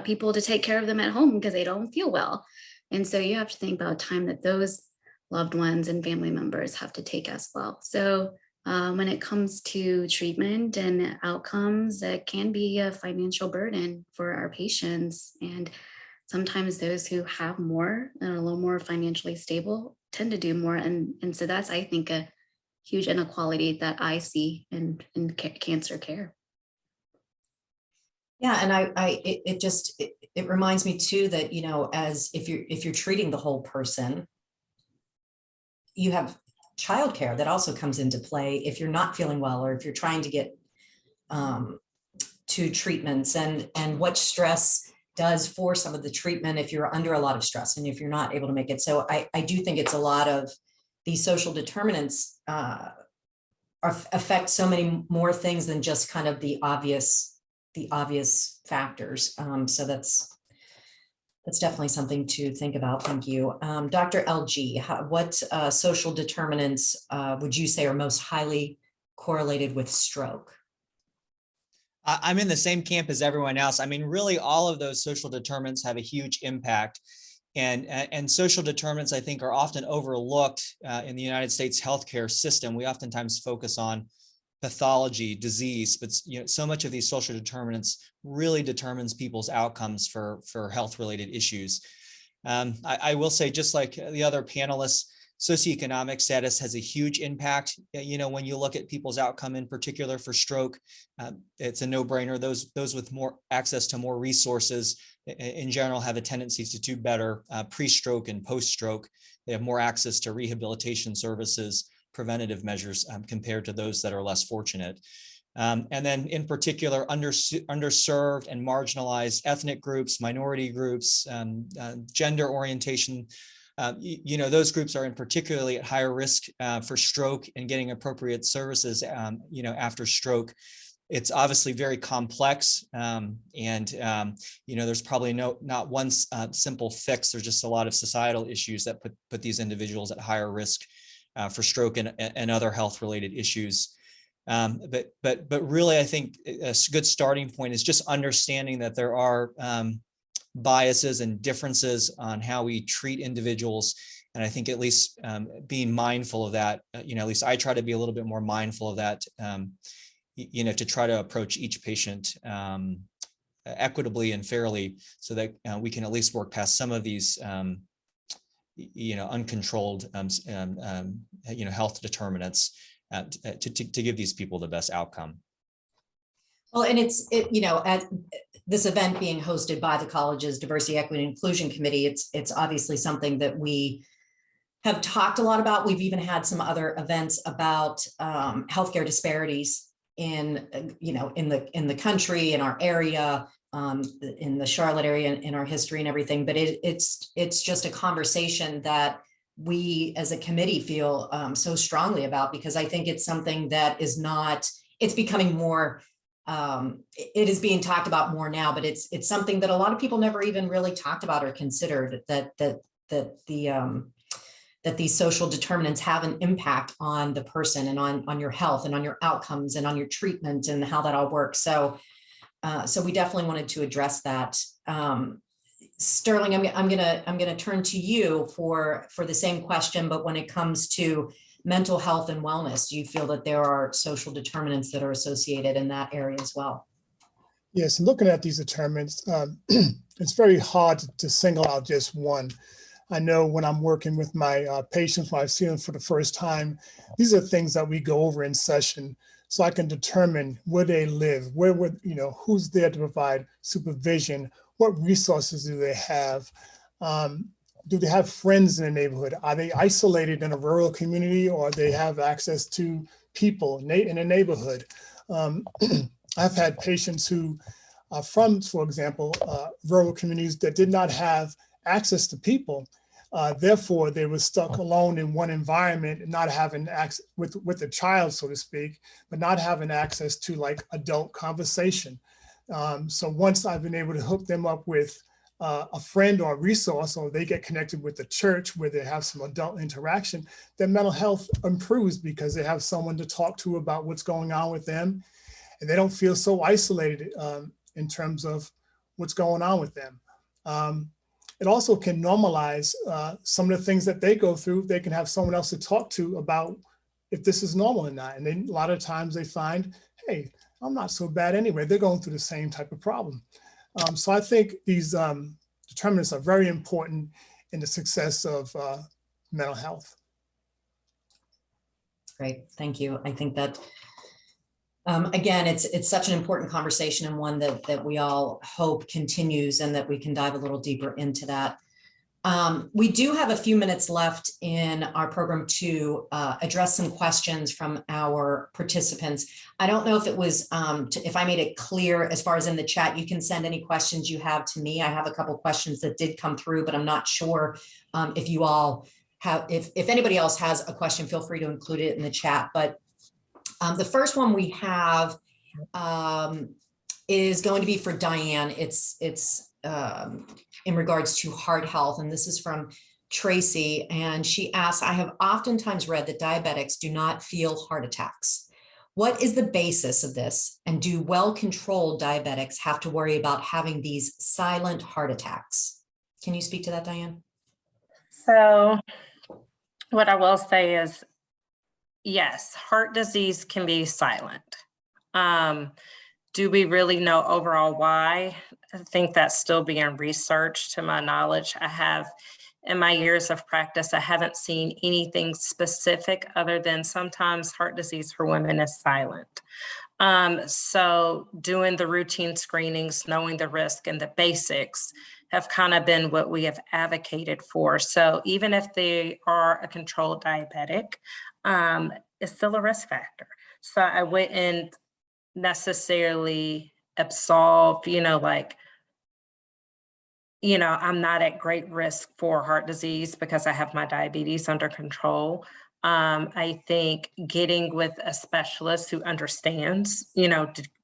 people to take care of them at home because they don't feel well. And so you have to think about time that those loved ones and family members have to take as well. So when it comes to treatment and outcomes, it can be a financial burden for our patients. And sometimes those who have more and are a little more financially stable tend to do more. And so that's, I think, a huge inequality that I see in cancer care. Yeah, and it reminds me too that, you know, as if you're treating the whole person, you have childcare that also comes into play if you're not feeling well, or if you're trying to get to treatments, and what stress does for some of the treatment if you're under a lot of stress and if you're not able to make it. So I do think it's a lot of these social determinants affect so many more things than just kind of the obvious factors. So that's definitely something to think about. Thank you. Dr. LG, what social determinants would you say are most highly correlated with stroke? I'm in the same camp as everyone else. I mean, really, all of those social determinants have a huge impact. And social determinants, I think, are often overlooked in the United States healthcare system. We oftentimes focus on pathology, disease, but you know, so much of these social determinants really determines people's outcomes for health-related issues. I will say, just like the other panelists, socioeconomic status has a huge impact. You know, when you look at people's outcome, in particular for stroke, it's a no-brainer. Those with more access to more resources in general have a tendency to do better pre-stroke and post-stroke. They have more access to rehabilitation services, preventative measures compared to those that are less fortunate. And then in particular, underserved and marginalized ethnic groups, minority groups, gender orientation, you know, those groups are in particularly at higher risk for stroke and getting appropriate services, you know, after stroke. It's obviously very complex, and you know, there's probably not one simple fix. There's just a lot of societal issues that put these individuals at higher risk for stroke and other health-related issues. But really, I think a good starting point is just understanding that there are biases and differences on how we treat individuals. And I think at least being mindful of that, you know, at least I try to be a little bit more mindful of that, you know, to try to approach each patient equitably and fairly, so that we can at least work past some of these, you know, uncontrolled, you know, health determinants to give these people the best outcome. Well, and you know, at this event being hosted by the college's Diversity, Equity, and Inclusion Committee, it's obviously something that we have talked a lot about. We've even had some other events about healthcare disparities in, you know, in the country, in our area, in the Charlotte area, in our history and everything. But it's just a conversation that we as a committee feel so strongly about, because I think it's something that is not, it's becoming more, it is being talked about more now, but it's something that a lot of people never even really talked about or considered, that that these social determinants have an impact on the person and on your health and on your outcomes and on your treatment and how that all works. So we definitely wanted to address that. Sterling, I'm gonna turn to you for the same question, but when it comes to mental health and wellness, do you feel that there are social determinants that are associated in that area as well? Yes, looking at these determinants, it's very hard to single out just one. I know when I'm working with my patients, when I see them for the first time, these are things that we go over in session so I can determine where they live, who's there to provide supervision, what resources do they have? Do they have friends in the neighborhood? Are they isolated in a rural community, or they have access to people in a neighborhood? I've had patients who are from, for example, rural communities that did not have access to people. Therefore, they were stuck alone in one environment and not having access with a child, so to speak, but not having access to like adult conversation. So once I've been able to hook them up with a friend or a resource, or they get connected with the church where they have some adult interaction, their mental health improves because they have someone to talk to about what's going on with them. And they don't feel so isolated in terms of what's going on with them. It also can normalize some of the things that they go through. They can have someone else to talk to about if this is normal or not. And then a lot of times they find, hey, I'm not so bad anyway. They're going through the same type of problem. So I think these determinants are very important in the success of mental health. Great, thank you. I think that, again, it's such an important conversation, and one that we all hope continues, and that we can dive a little deeper into that. We do have a few minutes left in our program to address some questions from our participants. I don't know if it was, if I made it clear as far as in the chat. You can send any questions you have to me. I have a couple questions that did come through, but I'm not sure if you all have, if anybody else has a question, feel free to include it in the chat. But the first one we have is going to be for Diane. It's in regards to heart health, and this is from Tracy, and she asks, I have oftentimes read that diabetics do not feel heart attacks. What is the basis of this, and do well-controlled diabetics have to worry about having these silent heart attacks? Can you speak to that, Diane? So what I will say is, yes, heart disease can be silent. Do we really know overall why? I think that's still being researched to my knowledge. I have, in my years of practice, I haven't seen anything specific other than sometimes heart disease for women is silent. So doing the routine screenings, knowing the risk and the basics have kind of been what we have advocated for. So even if they are a controlled diabetic, it's still a risk factor. So I wouldn't necessarily absolve, I'm not at great risk for heart disease because I have my diabetes under control. I think getting with a specialist who understands,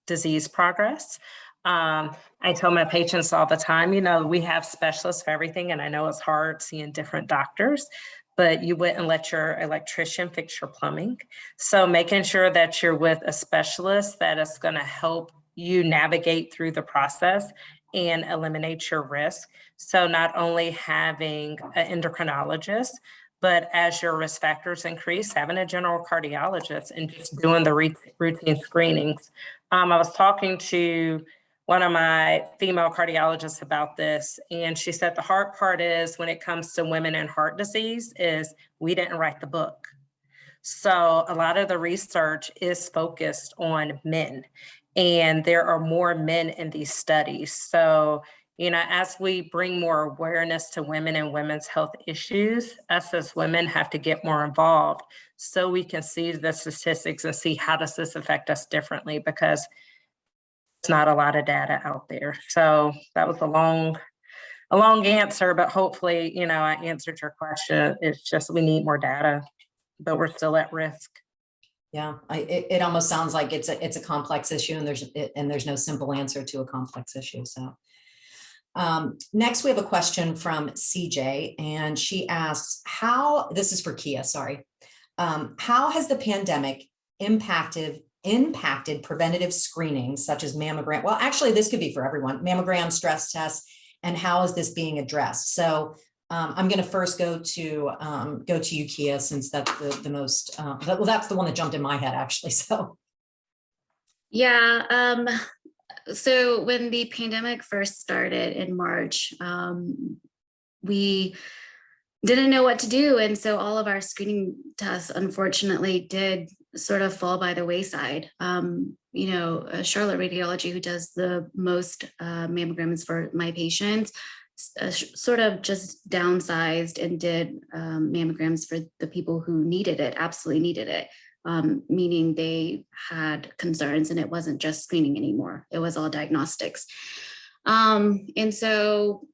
disease progress. I tell my patients all the time, we have specialists for everything, and I know it's hard seeing different doctors, but you wouldn't let your electrician fix your plumbing. So making sure that you're with a specialist that is going to help you navigate through the process and eliminate your risk. So not only having an endocrinologist, but as your risk factors increase, having a general cardiologist and just doing the routine screenings. I was talking to one of my female cardiologists about this, and she said the hard part is when it comes to women and heart disease is we didn't write the book. So a lot of the research is focused on men, and there are more men in these studies. So, as we bring more awareness to women and women's health issues, us as women have to get more involved so we can see the statistics and see how does this affect us differently, because it's not a lot of data out there. So that was a long answer, but hopefully, I answered your question. It's just we need more data, but we're still at risk. Yeah, it almost sounds like it's a complex issue, and there's no simple answer to a complex issue. So, Next, we have a question from CJ, and she asks, this is for Kia, sorry. How has the pandemic impacted preventative screenings such as mammogram? Well, actually, this could be for everyone, mammogram, stress tests, and how is this being addressed? So I'm going to first go to you, Kia, since that's the most, well, that's the one that jumped in my head, actually. So. Yeah. So when the pandemic first started in March, we didn't know what to do. And so all of our screening tests, unfortunately, did sort of fall by the wayside. Charlotte Radiology, who does the most mammograms for my patients, sort of just downsized and did mammograms for the people who needed it, absolutely needed it, meaning they had concerns and it wasn't just screening anymore. It was all diagnostics. And so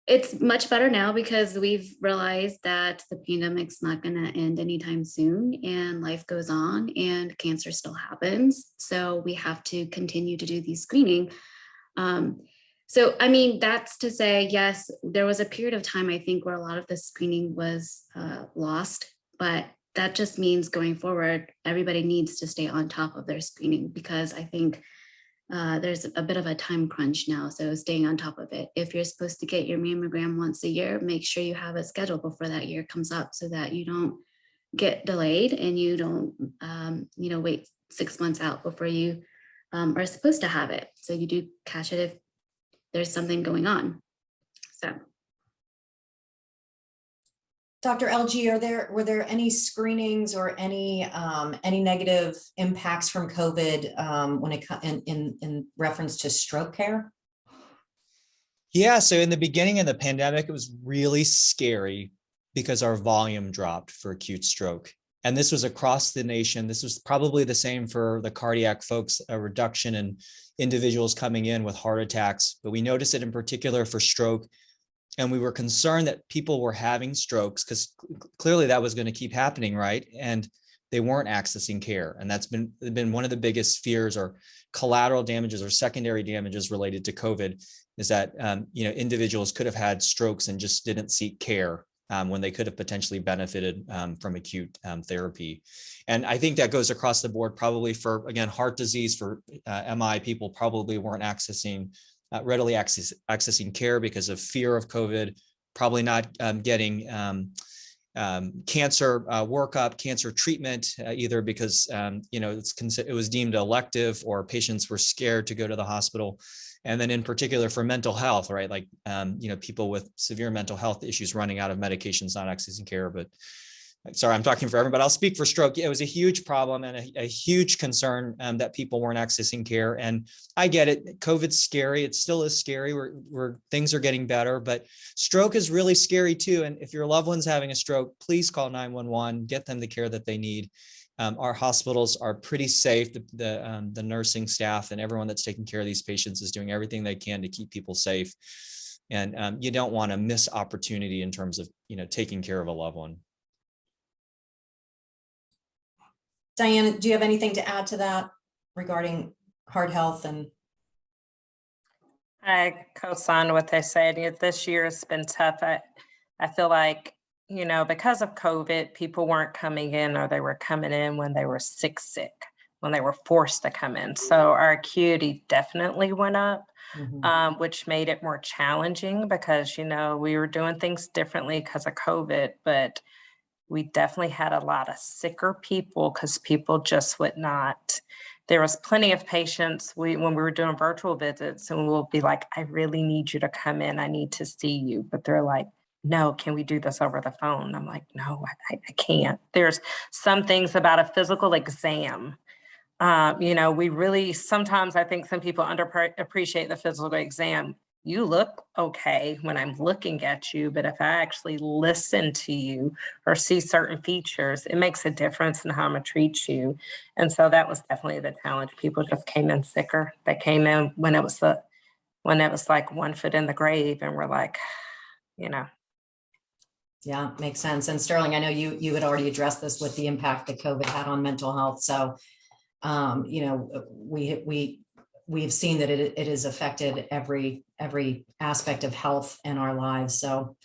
it's much better now because we've realized that the pandemic's not going to end anytime soon and life goes on and cancer still happens. So we have to continue to do these screening. So, I mean, that's to say, yes, there was a period of time, I think, where a lot of the screening was lost, but that just means going forward, everybody needs to stay on top of their screening because I think there's a bit of a time crunch now. So staying on top of it. If you're supposed to get your mammogram once a year, make sure you have it scheduled before that year comes up so that you don't get delayed and you don't, wait 6 months out before you are supposed to have it. So you do catch it if there's something going on. So. Dr. LG, were there any screenings or any negative impacts from COVID when it in reference to stroke care? Yeah, so in the beginning of the pandemic, it was really scary because our volume dropped for acute stroke. And this was across the nation. This was probably the same for the cardiac folks, a reduction in individuals coming in with heart attacks, but we noticed it in particular for stroke. And we were concerned that people were having strokes because clearly that was going to keep happening, right? And they weren't accessing care. And that's been one of the biggest fears or collateral damages or secondary damages related to COVID is that, individuals could have had strokes and just didn't seek care when they could have potentially benefited from acute therapy. And I think that goes across the board, probably for, again, heart disease, for MI, people probably weren't readily accessing care because of fear of COVID, probably not getting cancer workup, cancer treatment, either because it was deemed elective or patients were scared to go to the hospital. And then in particular for mental health, right? Like, people with severe mental health issues running out of medications, not accessing care. But sorry, I'm talking for everybody. I'll speak for stroke. It was a huge problem and a huge concern that people weren't accessing care. And I get it. COVID's scary. It still is scary. Where things are getting better, but stroke is really scary too. And if your loved one's having a stroke, please call 911, get them the care that they need. Our hospitals are pretty safe. The nursing staff and everyone that's taking care of these patients is doing everything they can to keep people safe. And you don't want to miss opportunity in terms of, taking care of a loved one. Diane, do you have anything to add to that regarding heart health? And I co-sign what they said. This year has been tough. I feel like, because of COVID, people weren't coming in, or they were coming in when they were sick, when they were forced to come in. So our acuity definitely went up, which made it more challenging because, we were doing things differently because of COVID, but we definitely had a lot of sicker people because people just would not. There was plenty of patients when we were doing virtual visits, and we'll be like, I really need you to come in. I need to see you. But they're like, no, can we do this over the phone? I'm like, no, I can't. There's some things about a physical exam. We really, sometimes I think some people appreciate the physical exam. You look okay when I'm looking at you, but if I actually listen to you or see certain features, it makes a difference in how I'm gonna treat you. And so that was definitely the challenge. People just came in sicker. They came in when it was like 1 foot in the grave, and we're like, Yeah, makes sense. And Sterling, I know you had already addressed this with the impact that COVID had on mental health. So, we we've seen that it has affected every aspect of health in our lives. So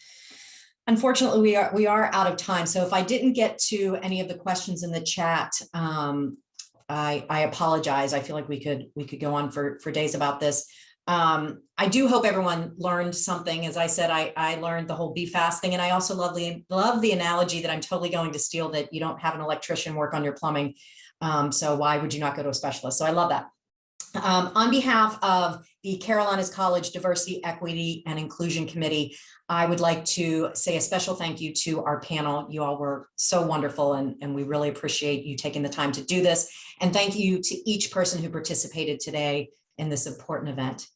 unfortunately, we are out of time. So if I didn't get to any of the questions in the chat, I apologize. I feel like we could go on for days about this. I do hope everyone learned something. As I said, I learned the whole be fast thing, and I also love the analogy that I'm totally going to steal, that you don't have an electrician work on your plumbing. So why would you not go to a specialist? So I love that. On behalf of the Carolinas College Diversity, Equity, and Inclusion Committee, I would like to say a special thank you to our panel. You all were so wonderful, and we really appreciate you taking the time to do this. And thank you to each person who participated today in this important event.